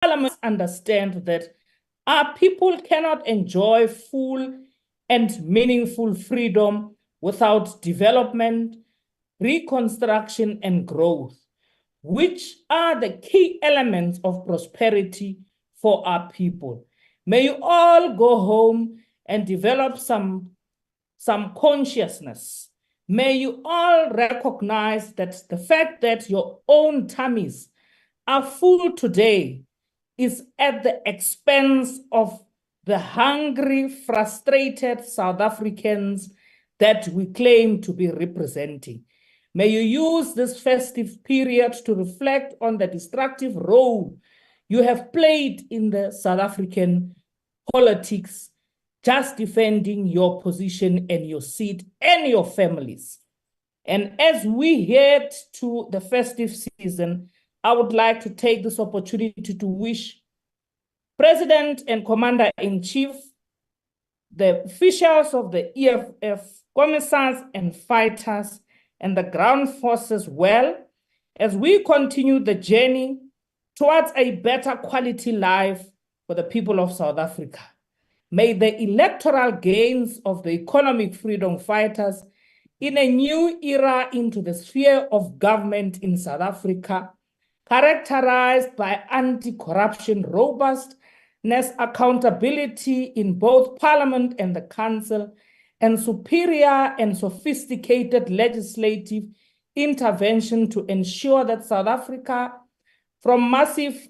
Parliament understand that our people cannot enjoy full and meaningful freedom without development, reconstruction, and growth, which are the key elements of prosperity for our people. May you all go home and develop some consciousness. May you all recognize that the fact that your own tummies are full today is at the expense of the hungry, frustrated South Africans that we claim to be representing. May you use this festive period to reflect on the destructive role you have played in the South African politics, just defending your position and your seat and your families. And as we head to the festive season, I would like to take this opportunity to wish President and Commander-in-Chief, the officials of the EFF, commissars and fighters, and the ground forces well as we continue the journey towards a better quality life for the people of South Africa. May the electoral gains of the economic freedom fighters in a new era into the sphere of government in South Africa, characterized by anti-corruption robustness, accountability in both Parliament and the Council, and superior and sophisticated legislative intervention to ensure that South Africa, from massive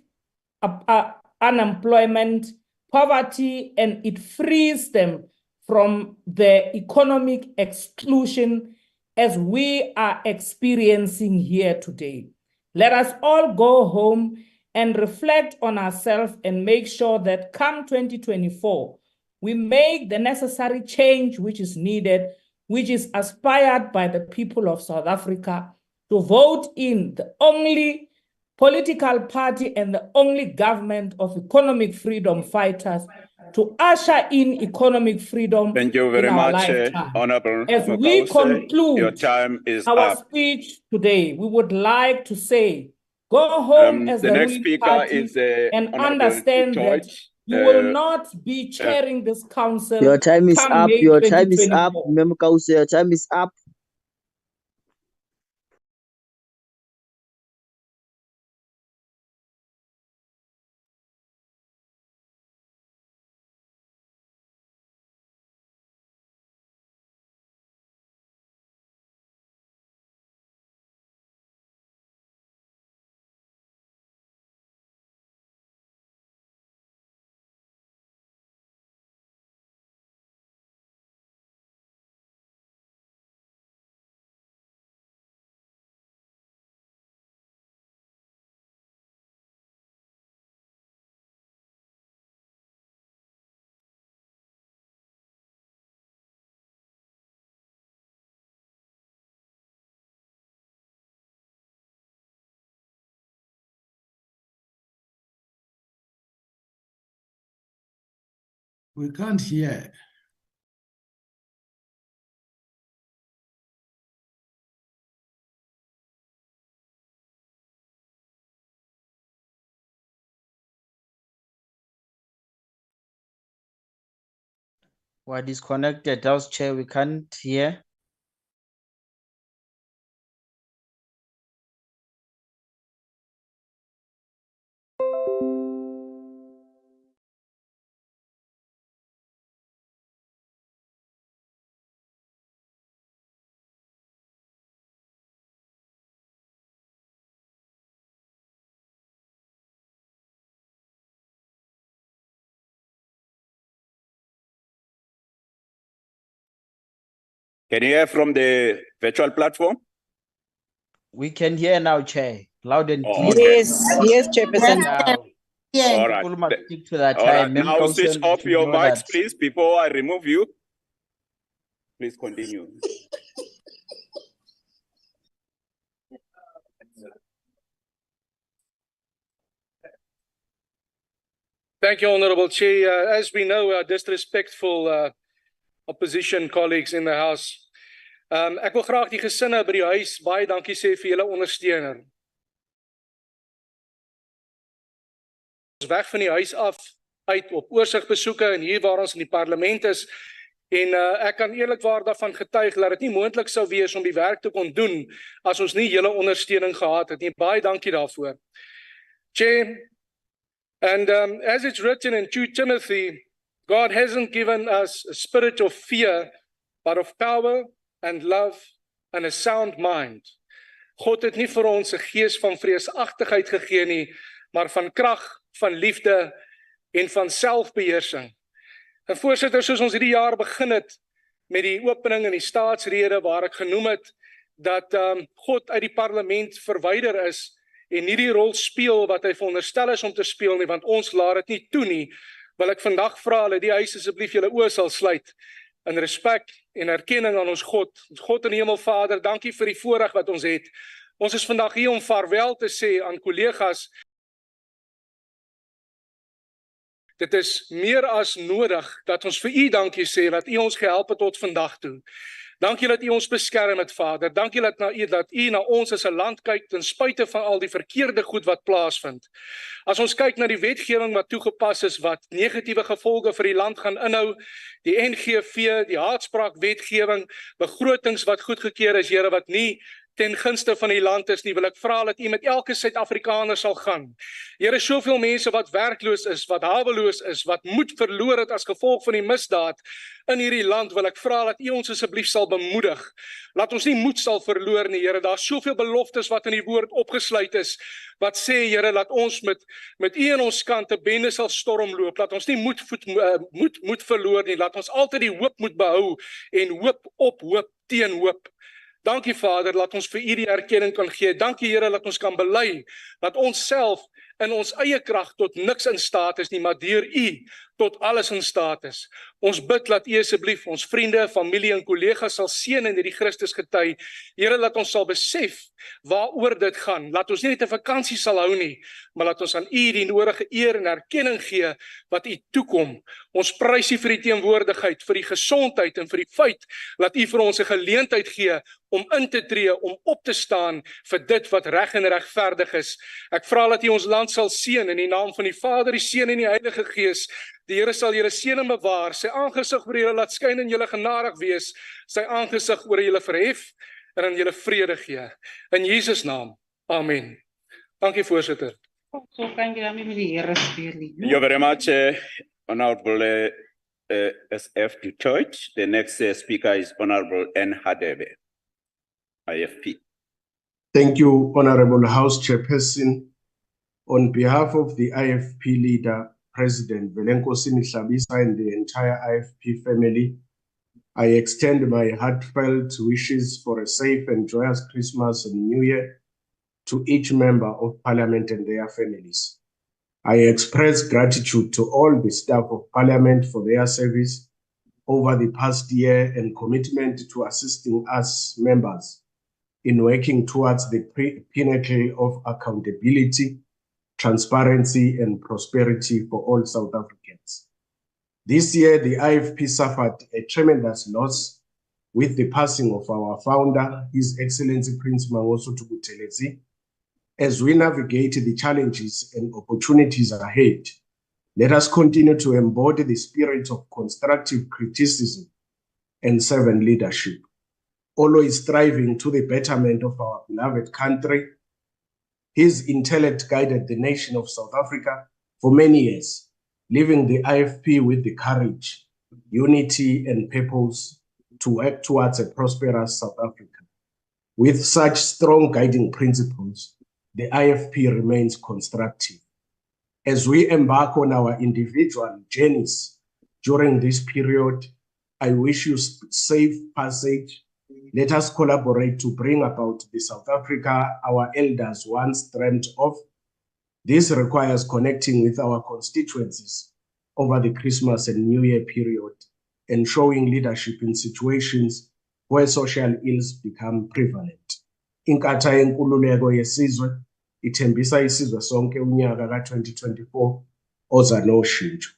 unemployment, poverty, and it frees them from the economic exclusion as we are experiencing here today. Let us all go home and reflect on ourselves and make sure that come 2024, we make the necessary change which is needed, which is aspired by the people of South Africa to vote in the only political party and the only government of economic freedom fighters to usher in economic freedom. Thank you very much, Honorable As we conclude your time is our up. speech today, we would like to say, go home as the next ruling speaker party is and Honorable understand that George. you will not be chairing this council. Your time is come up. May Your time is up. 2024. Remember, Council, your time is up. We can't hear. We're disconnected. House Chair, we can't hear. Can you hear from the virtual platform? We can hear now, Chair. Loud and clear. Okay. Yes, Chairperson. Now, All right. people must stick to that All time. right. Now switch off your mics, please, before I remove you. Please continue. Thank you, Honorable Chair. As we know, our disrespectful opposition colleagues in the House. Ek wil graag die gesinne by die huis baie dankie sê vir julle ondersteuning. weg van die huis af, uit op oorsigbesoeke en hier waar ons in die parlement is. En ek kan eerlikwaar daarvan getuig dat dit nie moontlik sou wees om die werk te kon doen as ons nie julle ondersteuning gehad het nie. Baie dankie daarvoor. Chair, and as it's written in 2 Timothy, God hasn't given us a spirit of fear, but of power and love and a sound mind. God het nie vir ons 'n gees van vreesagtigheid gegee nie, maar van krag, van liefde en van selfbeheersing. En voorsitter, soos ons hierdie jaar begin het met die opening in die staatsrede waar ek genoem het dat God uit die parlement verwyder is en nie die rol speel wat hy veronderstel is om te speel nie, want ons laat dit nie toe nie, wil ek vandag vra dat die huis asseblief julle oë sal sluit in respek en erkenning aan ons God. Ons God in die hemel, Vader, dankie vir die voorreg wat ons het. Ons is vandag hier om vaarwel te sê aan kollegas. Dit is meer as nodig dat ons vir u dankie sê dat u ons gehelp het tot vandag toe. Dankie dat u ons beskerm het, Vader. Dankie dat u na ons as 'n land kyk ten spyte van al die verkeerde goed wat plaasvind. As ons kyk na die wetgewing wat toegepas is wat negatiewe gevolge vir die land gaan inhou, die NCOP, die haatspraak-wetgewing, begrotings wat goedgekeur is, Here, wat nie ten gunste van die land is nie, wil ek vra dat u met elke Suid-Afrikaner sal gaan. Here, soveel mense wat werkloos is, wat haweloos is, wat moed verloor het as gevolg van die misdaad in hierdie land, wil ek vra dat u ons asseblief sal bemoedig. Laat ons nie moed sal verloor nie, Here. Daar's soveel beloftes wat in die woord opgesluit is, wat sê, Here, laat ons met u aan ons kant 'n bende sal stormloop. Laat ons nie moed verloor nie. Laat ons altyd die hoop moet behou en hoop op hoop teen hoop. Dankie, Vader, laat ons vir u die erkenning kan gee. Dankie, Here, dat ons kan bely dat ons self in ons eie krag tot niks in staat is nie, maar deur u tot alles in staat is. Ons bid dat u asseblief ons vriende, familie en kollegas sal seën in hierdie Christus gety. Here, laat ons sal besef waaroor dit gaan. Laat ons nie net 'n vakansie sal hou nie, maar laat ons aan u die nodige eer en erkenning gee wat u toekom. Ons prys u vir die teenwoordigheid, vir die gesondheid en vir die feit dat u vir ons 'n geleentheid gee om in te tree, om op te staan vir dit wat reg en regverdig is. Ek vra dat u ons land sal seën in die naam van die Vader, die Seun en die Heilige Gees. Die Here sal julle seën en bewaar, sy aangesig oor julle laat skyn en julle genadig wees, sy aangesig oor julle verhef en aan julle vrede gee. In Jesus naam. Amen. Dankie, voorsitter. So kan jy daarmee met die Here speel. Thank you very much, Honorable SF Du Toit. The next speaker is Honorable N. Hadebe, IFP. Thank you, Honorable House Chairperson. On behalf of the IFP leader, President Velenkosini Hlabisa and the entire IFP family, I extend my heartfelt wishes for a safe and joyous Christmas and New Year to each member of Parliament and their families. I express gratitude to all the staff of Parliament for their service over the past year and commitment to assisting us members in working towards the pinnacle of accountability, transparency and prosperity for all South Africans. This year, the IFP suffered a tremendous loss with the passing of our founder, His Excellency Prince Mangosuthu Buthelezi. As we navigate the challenges and opportunities ahead, let us continue to embody the spirit of constructive criticism and servant leadership, always striving to the betterment of our beloved country. His intellect guided the nation of South Africa for many years, leaving the IFP with the courage, unity, and purpose to work towards a prosperous South Africa. With such strong guiding principles, the IFP remains constructive. As we embark on our individual journeys during this period, I wish you safe passage. Let us collaborate to bring about the South Africa our elders once dreamt of. This requires connecting with our constituencies over the Christmas and New Year period and showing leadership in situations where social ills become prevalent. Inkatha yenkululeko yesizwe ithembisa isizwe sonke unyaka ka-2024 oza noshintsho.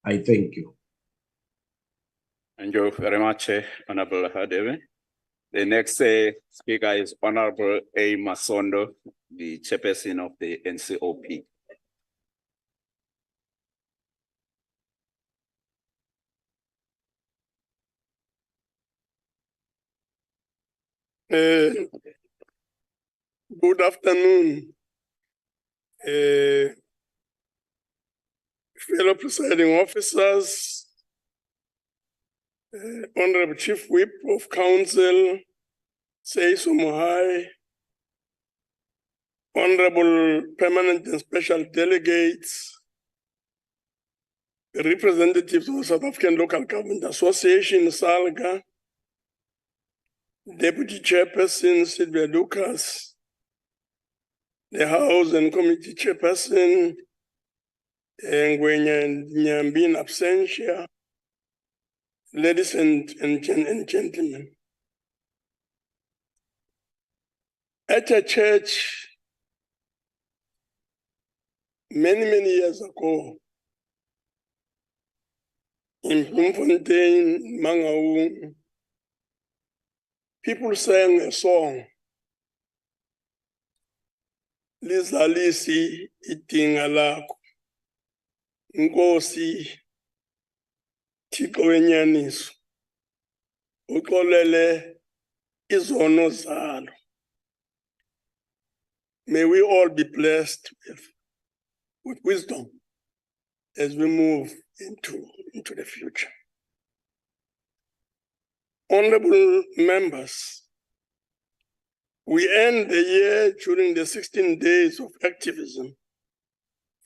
I thank you. Thank you very much, Honorable Hadebe. The next speaker is Honorable A. Masondo, the chairperson of the NCOP. Good afternoon, fellow presiding officers, Honorable Chief Whip of Council, Seiso Mohai, Honorable Permanent and Special Delegates, representatives of the South African Local Government Association, SALGA, Deputy Chairperson Sylvia Lucas, the House and Committee Chairperson, Ngwenya Nyambi in absentia, ladies and gentlemen. At a church many years ago, in Bloemfontein, Mangaung, people sang a song, Lizalisi idinga lakho, Nkosi Thixo wenyaniso, uxolele izono zalo. May we all be blessed with wisdom as we move into the future. Honorable members, we end the year during the 16 days of activism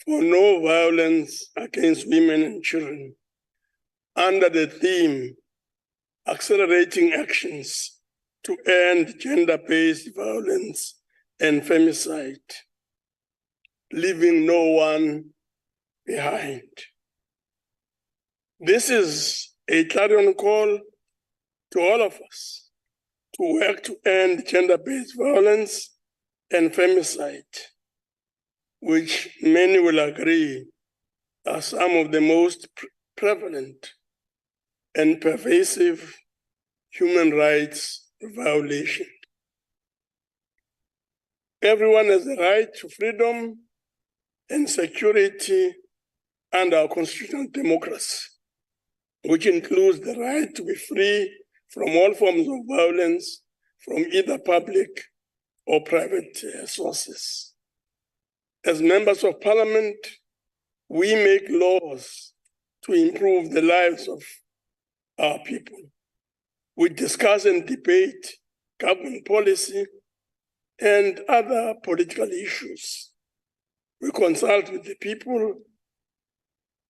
for no violence against women and children under the theme, Accelerating Actions to End Gender-Based Violence and Femicide, Leaving No One Behind. This is a clarion call to all of us to work to end gender-based violence and femicide, which many will agree are some of the most prevalent and pervasive human rights violations. Everyone has the right to freedom and security under our constitutional democracy, which includes the right to be free from all forms of violence from either public or private sources. As members of parliament, we make laws to improve the lives of our people. We discuss and debate government policy and other political issues. We consult with the people.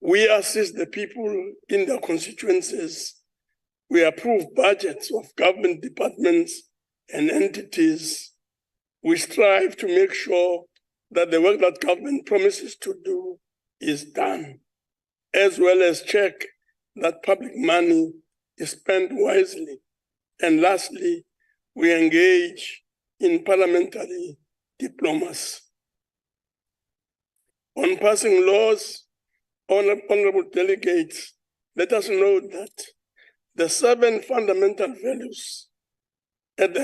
We assist the people in their constituencies. We approve budgets of government departments and entities. We strive to make sure that the work that government promises to do is done, as well as check that public money is spent wisely. And lastly, we engage in parliamentary diplomacy. On passing laws, honorable delegates, let us note that the 7 fundamental values at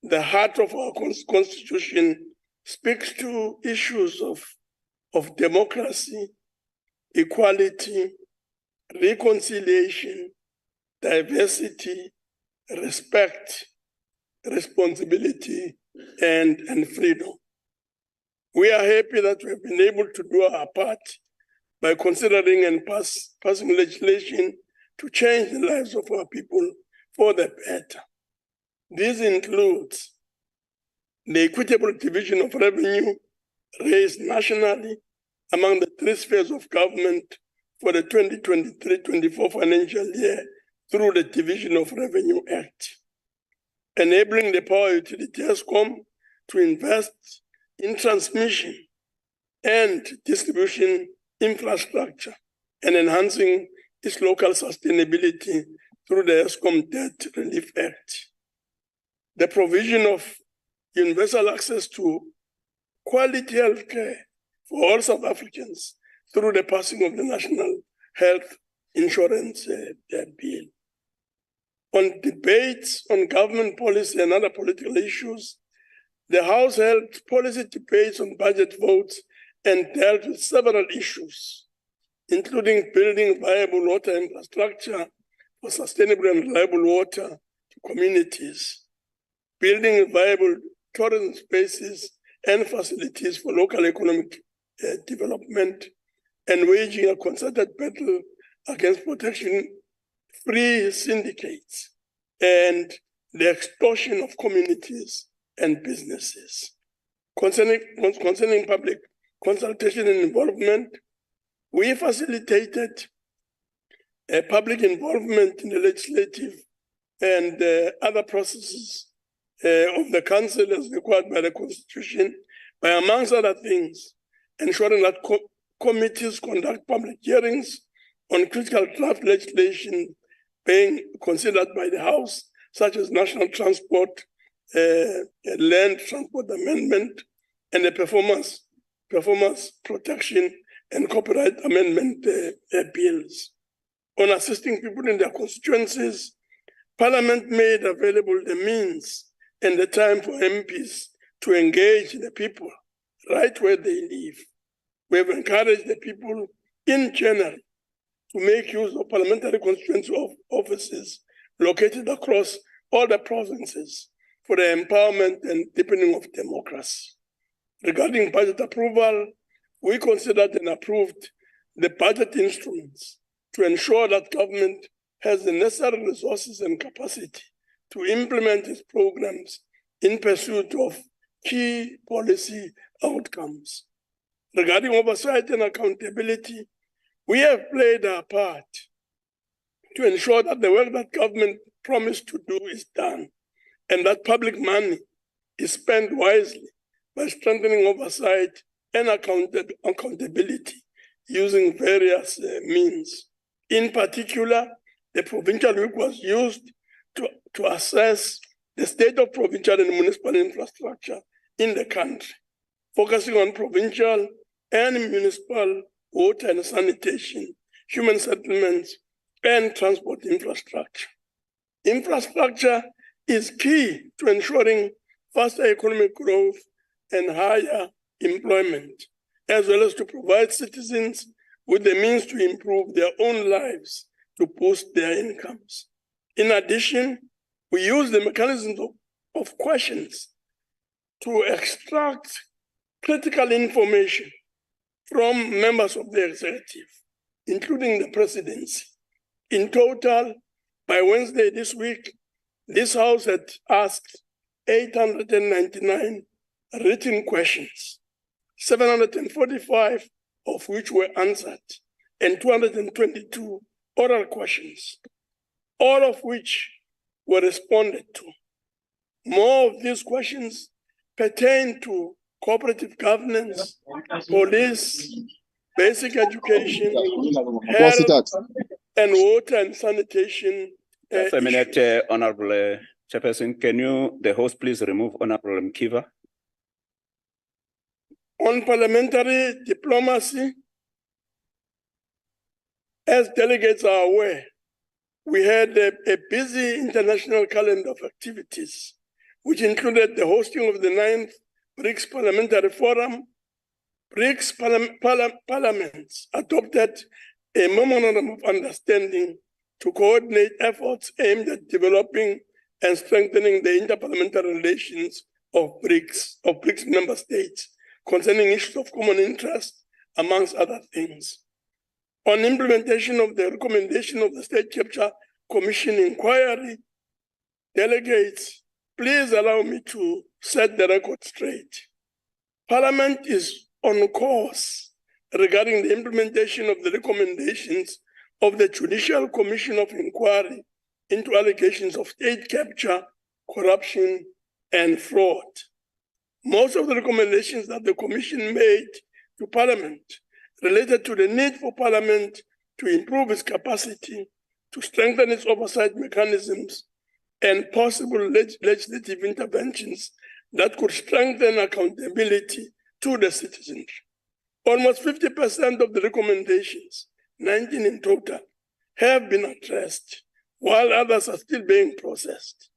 the heart of our Constitution speaks to issues of democracy, equality, reconciliation, diversity, respect, responsibility, and freedom. We are happy that we have been able to do our part by considering and passing legislation to change the lives of our people for the better. This includes the equitable division of revenue raised nationally among the 3 spheres of government for the 2023-24 financial year through the Division of Revenue Act, enabling the power utility ESCOM to invest in transmission and distribution infrastructure and enhancing its local sustainability through the ESCOM Debt Relief Act. The provision of universal access to quality health care for all South Africans through the passing of the National Health Insurance Bill. On debates on government policy and other political issues, the House held policy debates on budget votes and dealt with several issues, including building viable water infrastructure for sustainable and reliable water to communities, building viable tourism spaces and facilities for local economic development, and waging a concerted battle against protection-free syndicates and the extortion of communities and businesses. Concerning public consultation and involvement, we facilitated public involvement in the legislative and other processes of the council as required by the Constitution by, amongst other things, ensuring that committees conduct public hearings on critical draft legislation being considered by the House, such as National Transport, Land Transport Amendment, and the Performance Protection and Copyright Amendment bills. On assisting people in their constituencies, Parliament made available the means and the time for MPs to engage the people right where they live. We have encouraged the people in general to make use of parliamentary constituency offices located across all the provinces for the empowerment and deepening of democracy. Regarding budget approval, we considered and approved the budget instruments to ensure that government has the necessary resources and capacity to implement its programs in pursuit of key policy outcomes. Regarding oversight and accountability, we have played our part to ensure that the work that government promised to do is done and that public money is spent wisely by strengthening oversight and accountability using various means. In particular, the provincial week was used to assess the state of provincial and municipal infrastructure in the country, focusing on provincial and municipal water and sanitation, human settlements, and transport infrastructure. Infrastructure is key to ensuring faster economic growth and higher employment, as well as to provide citizens with the means to improve their own lives to boost their incomes. In addition, we use the mechanisms of questions to extract critical information from members of the executive, including the presidency. In total, by Wednesday this week, this House had asked 899 written questions, 745 of which were answered, and 222 oral questions, all of which were responded to. More of these questions pertain to cooperative governance, police, basic education, health, and water and sanitation. Just a minute, Honorable Chairperson. Can you, the host, please remove Honorable Mkiva? On parliamentary diplomacy, as delegates are aware, we had a busy international calendar of activities, which included the hosting of the 9th BRICS Parliamentary Forum. BRICS parliaments adopted a memorandum of understanding to coordinate efforts aimed at developing and strengthening the interparliamentary relations of BRICS member states concerning issues of common interest, amongst other things. On implementation of the recommendation of the State Capture Commission inquiry, delegates, please allow me to set the record straight. Parliament is on course regarding the implementation of the recommendations of the Judicial Commission of Inquiry into allegations of state capture, corruption, and fraud. Most of the recommendations that the Commission made to Parliament related to the need for Parliament to improve its capacity, to strengthen its oversight mechanisms, and possible legislative interventions that could strengthen accountability to the citizenry. Almost 50% of the recommendations, 19 in total, have been addressed, while others are still being processed.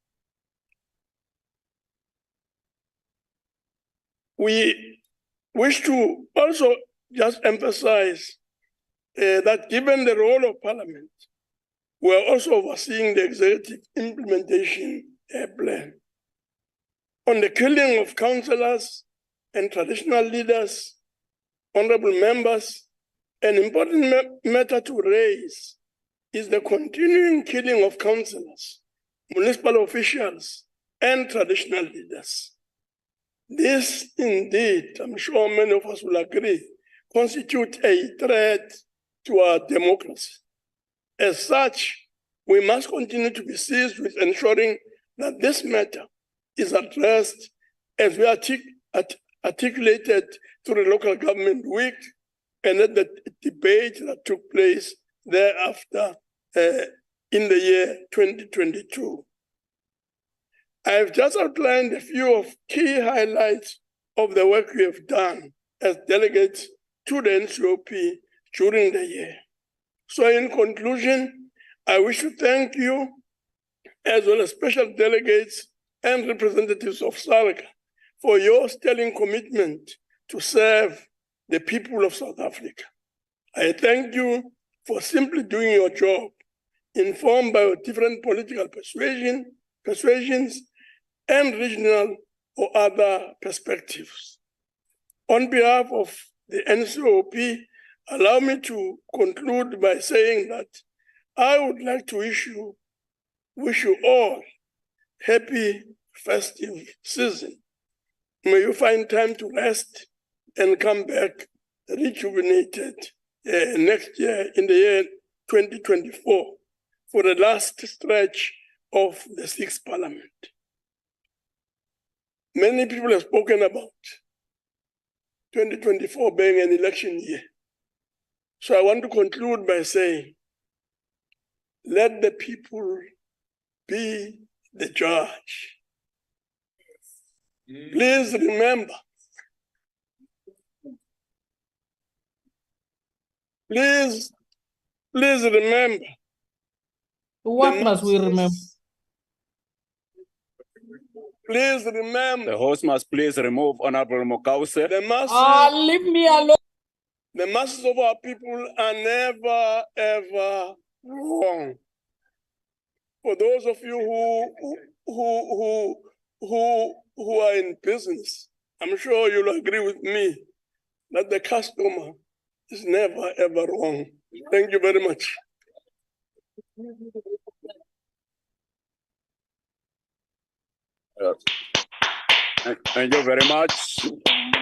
We wish to also just emphasize that given the role of Parliament, we are also overseeing the executive implementation plan. on the killing of councillors and traditional leaders, honorable members, an important matter to raise is the continuing killing of councillors, municipal officials, and traditional leaders. This indeed, I'm sure many of us will agree, constitute a threat to our democracy. As such, we must continue to be seized with ensuring that this matter is addressed as we articulated through the local government week and at the debate that took place thereafter in the year 2022. I have just outlined a few of key highlights of the work we have done as delegates to the NCOP during the year. So in conclusion, I wish to thank you as well as special delegates and representatives of SARGA for your sterling commitment to serve the people of South Africa. I thank you for simply doing your job, informed by your different political persuasions and regional or other perspectives. On behalf of the NCOP, allow me to conclude by saying that I would like to wish you all happy festive season. May you find time to rest and come back rejuvenated next year in the year 2024 for the last stretch of the 6th Parliament. Many people have spoken about 2024 being an election year. So I want to conclude by saying, let the people be the judge. Please remember, please remember. What the must we remember? masses- Please remember, The host must please remove Honorable Mokause. the masses, Leave me alone. the masses of our people are never, ever wrong. For those of you who are in business, I'm sure you'll agree with me that the customer is never, ever wrong. Thank you very much. Thank you very much.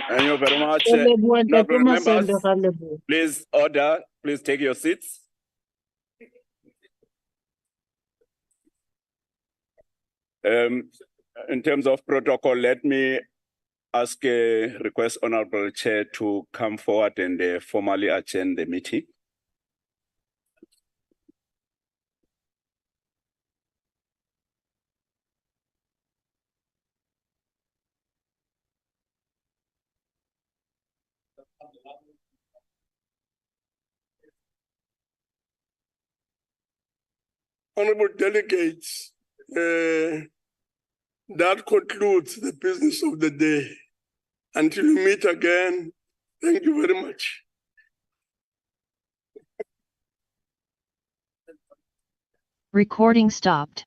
Thank you very much. Honorable members, please order, please take your seats. In terms of protocol, let me request Honorable Chair to come forward and formally adjourn the meeting. Honorable delegates, that concludes the business of the day. Until we meet again, thank you very much. Recording stopped.